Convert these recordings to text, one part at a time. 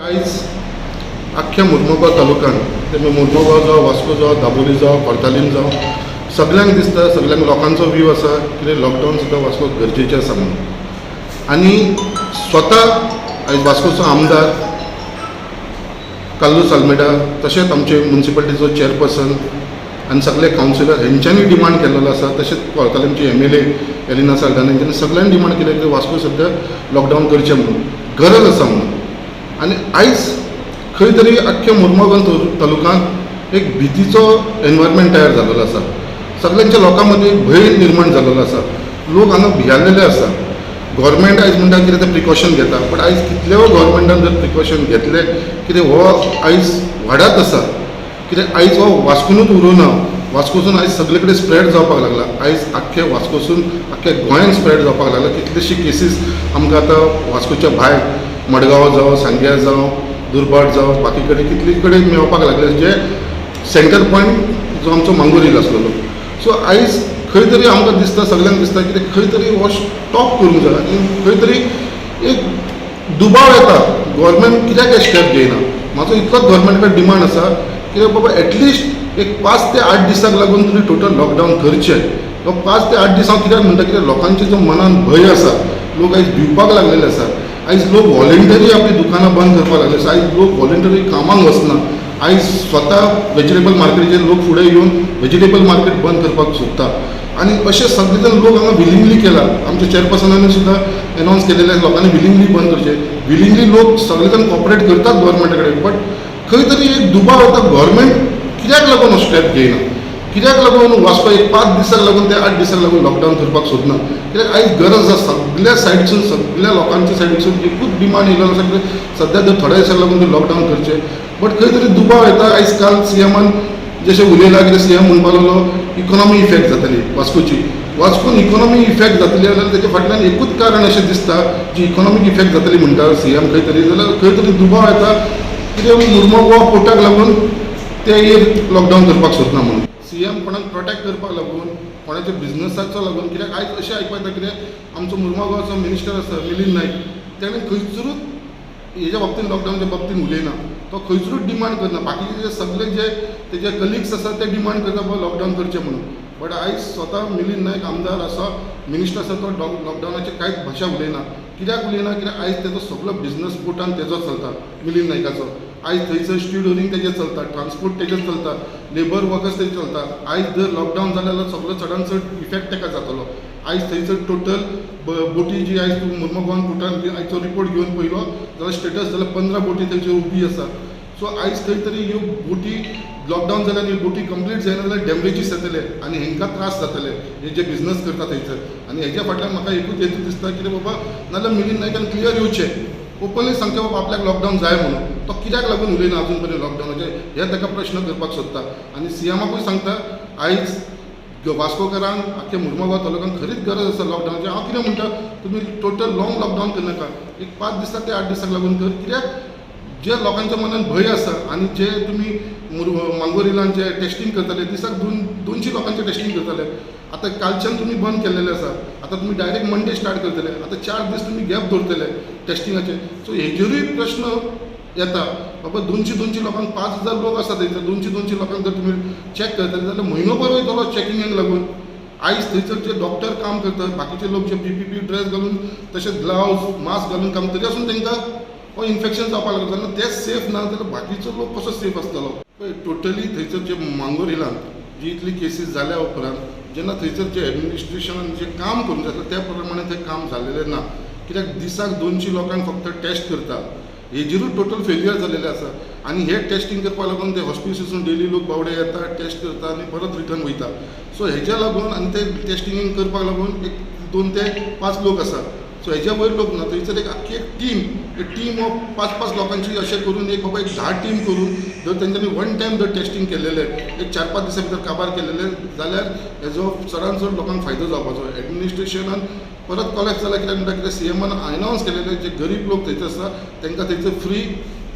आयज आख्ख्या मुर्मुगांव तालुक्यात ते मुर्मुगांव जावं, वास्को जावं, दाबोली जावं, कोर्तालीम जावं, सगळ्यांक दिसता, सगळ्यांक लोकांचो व्यू आसा की लॉकडावन सुद्दां वास्को गरजेचें आसा म्हणून. आनी स्वता आयज वास्कोचो आमदार कार्लोस आल्मेदा, तशेंच आमचे म्युनिसिपालिटीचो चेअरपर्सन आनी सगळे कावन्सिलर हेंच्यांनी डिमांड केल्लो आसा. तशेंच कोर्तालीमचे MLA एलिना साल्दाना हेंच्यांनी सगळ्यांनी डिमांड केलें की वास्को सद्या लॉकडावन करचें म्हणून, गरज आसा म्हणून. आनी आयज खंय तरी आख्ख्या मुर्मुगांव तालुक्यांत एक भितीचो एनवायरमेंट तयार जाल्लो आसा. सगळ्यांच्या लोकां मदीं भंय निर्माण जाल्लो आसा. लोक हांगा भियाल्लेले आसा. गव्हर्मेंट आयज म्हणटा कितें ते प्रिकॉशन घेता, बट आयज कितलेय गव्हर्मेंटान जर प्रिकॉशन घेतले कितें हो आयज वाडत आसा. कित्याक आयज हो वास्कोनूच उरूना, वास्कोसून आयज सगळे कडेन स्प्रेड जावपाक लागला. आयज आख्खे वास्कोसून आख्ख्या गोंयांत स्प्रेड जावपाक लागला. कितलेशी केसीस आमकां आतां वास्कोच्या भायर मडगांव जावं, सांग्या जावं, दुर्बाट जावं, बाकी कडेन कितले कडेन मेळपाक लागले, जे सेंटर पॉयंट जो आमचो मांगोरील आसलेलो. सो आयज खंय तरी आमकां दिसता, सगळ्यांक दिसता की खंय तरी हो स्टॉप करूंक जाय. आनी खंय तरी एक दुबाव येता, गव्हर्मेंट कित्याक हे स्टेप घेयना. म्हाजो इतलोच गव्हर्मेंट कडेन डिमांड आसा की बाबा एटलिस्ट एक 5 ते 8 दिसाक लागून तुमी टोटल लॉकडावन करचें. 5 ते 8 दीस हांव कित्याक म्हणटा, कित्याक लोकांचे जो मनान भंय आसा, लोक आयज भिवपाक लागलेले आसा. आयज लोक व्हॉलंटरी आपली दुकानां बंद करपाक लागले आसा. आयज लोक व्हॉलंटरी कामाक वचना. आयज स्वता व्हेजिटेबल मार्केटीचेर लोक फुडें येवन व्हेजिटेबल मार्केट बंद करपाक सोदता. आनी अशे सगळे जण लोक हांगा विलिंगली केला. आमच्या चेअरपर्सनांनी सुद्दां एनावन्स केलेले लोकांनी विलिंगली बंद करचे. विलिंगली लोक सगळे जण कॉपरेट करतात गव्हर्मेंटा कडेन, बट खंय तरी एक दुबाव येता. गव्हर्मेंट कित्याक लागून हो स्टेप घेयना, कित्याक लागून वास्को एक 5 दिसाक लागून ते 8 दिसाक लागून लॉकडावन करपाक सोदना. कित्याक आयज गरज आसा सगळ्या सायडीसून, सगळ्या लोकांच्या सायडीसून एकूच डिमांड येयलो आसा की सद्या जर थोड्या दिसाक लागून ते लॉकडावन करचें. बट खंय तरी दुबाव येता. आयज काल CMन जशें उलयला की CM म्हणपाक लागलो इकॉनॉमी इफेक्ट जातली वास्कोची. वास्कोन इकॉनॉमी इफेक्ट जातली जाल्यार तेच्या फाटल्यान एकूच कारण अशें दिसता, जी इकॉनॉमीक इफेक्ट जातली म्हणटा CM खंय तरी, जाल्यार खंय तरी दुबाव येता कित्याक मुर्मुगांव पोर्टाक लागून ते लॉकडावन करपाक सोदना म्हणून. CM कोणाक प्रोटेक्ट करपाक लागून, कोणाच्या बिझनसाचो लागून. कित्याक आयज अशें आयकूं येता कितें आमचो मुर्मुगांवचो मिनिस्टर आसा मिलिंद नायक, तेणें खंयसरूच हेच्या बाबतींत लॉकडावनच्या बाबतींत उलयना. तो खंयसरूच डिमांड करना. बाकीचे सगळे जे तेजे कलिग्स आसा ते डिमांड करता बाबा लॉकडावन करचें म्हणून. बट आयज स्वता मिलिंद नायक आमदार आसा, मिनिस्टर आसा, तो लॉकडावनाची कांयच भाशा उलयना. कित्याक उलयना, कित्याक आयज तेजो सगळो बिझनस पोर्टान तेजो चलता, मिलिंद नायकाचो. आयज थंयसर स्टिडोरींग तेजें चलता, ट्रान्सपोर्ट तेजें चलता, लेबर वर्कर्स तेजें चलता. आयज जर लॉकडावन जालें जाल्यार सगळो चडान चड इफेक्ट तेका जातलो. आयज थंयसर टोटल बोटी जी आयज तूं मुर्मुगांव पोर्टान आयचो रिपोर्ट घेवन पयलो जाल्यार स्टेटस जाल्यार 15 बोटी थंयच्यो उबी आसा. सो आयज खंय तरी ह्यो बोटी लॉकडावन जाल्यार ह्यो बोटी कंप्लीट जायना जाल्यार डॅमेजीस जातले आनी हेंकां त्रास जातले, हे जे बिझनस करता थंयसर. आनी हेच्या फाटल्यान म्हाका एकूच हेतू दिसता की बाबा नाल्यार मिलिंद नायकान क्लियर येवचें, ओपनली सांगचें बाबा आपल्याक लॉकडावन जाय म्हणून. तो कित्याक लागून उलयना अजून पर्यंत लॉकडावनाचे, हे ताका प्रश्न करपाक सोदता. आनी CMकूय सांगता आयज वास्कोकारांक आख्ख्या मुर्मुगांव तालुक्यांत खरीच गरज आसा लॉकडावनाची. हांव कितें म्हणटा, तुमी टोटल लॉंग लॉकडावन करनाका, एक 5 दिसाक ते 8 दिसाक लागून कर. कित्याक जे लोकांच्या मनान भंय आसा आनी जे तुमी मांगोरिलान जे टेस्टिंग करताले, दिसाक 200 लोकांचें टेस्टिंग करताले. आतां कालच्यान तुमी बंद केल्लेले आसा. आतां तुमी डायरेक्ट मंडे स्टार्ट करतले. आतां 4 दीस तुमी गॅप दवरतले टेस्टिंगाचे. सो हेजेरूय प्रश्न येता बाबा 200 लोकांक 5000 लोक आसा थंयसर. 200 लोकांक जर तुमी चॅक करतले जाल्यार म्हयनोभर वयतलो चॅकिंगाक लागून. आयज थंयसर जे डॉक्टर काम करतात, बाकीचे लोक जे PPE ड्रेस घालून, तशेंच ग्लावज मास्क घालून काम, तरी आसून तांकां हो इन्फेक्शन जावपाक लागता. जाल्यार ते सेफ ना जाल्यार बाकीचो लोक कसो सेफ आसतलो. टोटली थंयसर जे मांगोरिलान जी इतली केसीस जाल्या उपरांत जेन्ना थंयसर जे एडमिनिस्ट्रेशनान जे काम करूंक जाय त्या प्रमाणे थंय काम जाल्लेलें ना. कित्याक दिसाक 200 लोकांक फक्त टेस्ट करता, हेजेरूच टोटल फेल्युअर जाल्लेलें आसा. आनी हे टेस्टिंग करपाक लागून ते हॉस्पिटलसून डेली लोक बावडे येता, टेस्ट करता आनी परत रिटर्न वयता. सो हेज्या लागून आनी ते टेस्टिंग करपाक लागून एक 2 ते 5 लोक आसा. सो हेज्या वयर लोक ना. थंयसर एक आख्खी एक टीम ऑफ 5-5 लोकांची अशें करून एक बाबा एक 10 टीम करून जर तेंच्यांनी वन टायम जर टेस्टिंग केलेलें, एक 4-5 दिसां भितर काबार केलेलें जाल्यार हेजो चडांत चड लोकांक फायदो जावपाचो. एडमिनिस्ट्रेशनान परत कॉलेक्ट जाल्यार कित्याक म्हणटा, कित्याक CMन अनावन्स केलेलें जे गरीब लोक थंयसर आसा तांकां थंयसर फ्री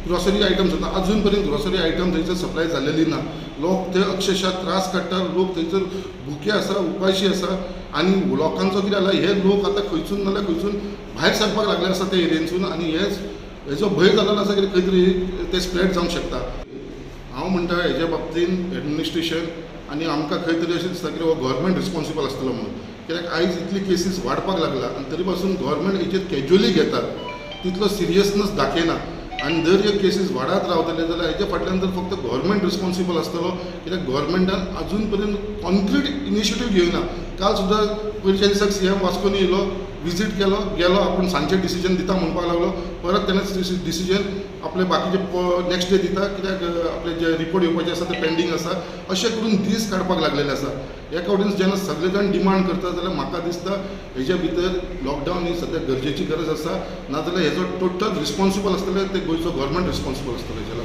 ग्रॉसरी आयटम्स जाता. अजून पर्यंत ग्रॉसरी आयटम थंयसर सप्लाय जालेली ना. लोक थंय अक्षरशः त्रास काडटा. लोक थंयसर भुके आसा, उपाशी आसा. आनी लोकांचो कितें जाला, हे लोक आतां खंयसून नाल्यार खंयसून भायर सरपाक लागले आसा ते एरियेनसून. आनी हेच हेजो भंय जाल्लो आसा की खंय तरी ते स्प्रेड जावंक शकता. हांव म्हणटा हेज्या बाबतींत एडमिनिस्ट्रेशन आनी आमकां खंय तरी अशें दिसता की हो गव्हर्मेंट रिस्पॉन्सिबल आसतलो म्हणून. कित्याक आयज इतली केसीस वाडपाक लागला आनी तरी पासून गव्हर्मेंट हेचेर कॅज्युअली घेता, तितलो सिरियसनस दाखयना. आनी जर हे केसीस वाडत रावतले जाल्यार हेच्या फाटल्यान जर फक्त गव्हर्मेंट रिस्पॉन्सिबल आसतलो, कित्याक गव्हर्मेंटान अजून पर्यंत कॉन्क्रीट इनिशिएटीव घेवना. काल सुद्दां पयलींच्या दिसाक CM वास्कोनी येयलो, विजीट केलो, गेलो, आपूण सांजचे डिसिजन दिता म्हणपाक लागलो. परत तेणें डिसिजन आपले बाकीचे नेक्स्ट डे दिता, कित्याक आपले जे रिपोर्ट येवपाचे आसा ते पेंडींग आसा. अशें करून दीस काडपाक लागलेले आसा. एका वटेन जेन्ना सगळे जाण डिमांड करता जाल्यार म्हाका दिसता हेच्या भितर लॉकडावन ही सद्या गरजेची गरज आसा. नाजाल्यार हेजो टोटल रिस्पॉन्सिबल आसतले ते गोंयचो गव्हर्मेंट रिस्पॉन्सिबल आसतलो हेच्या लागून.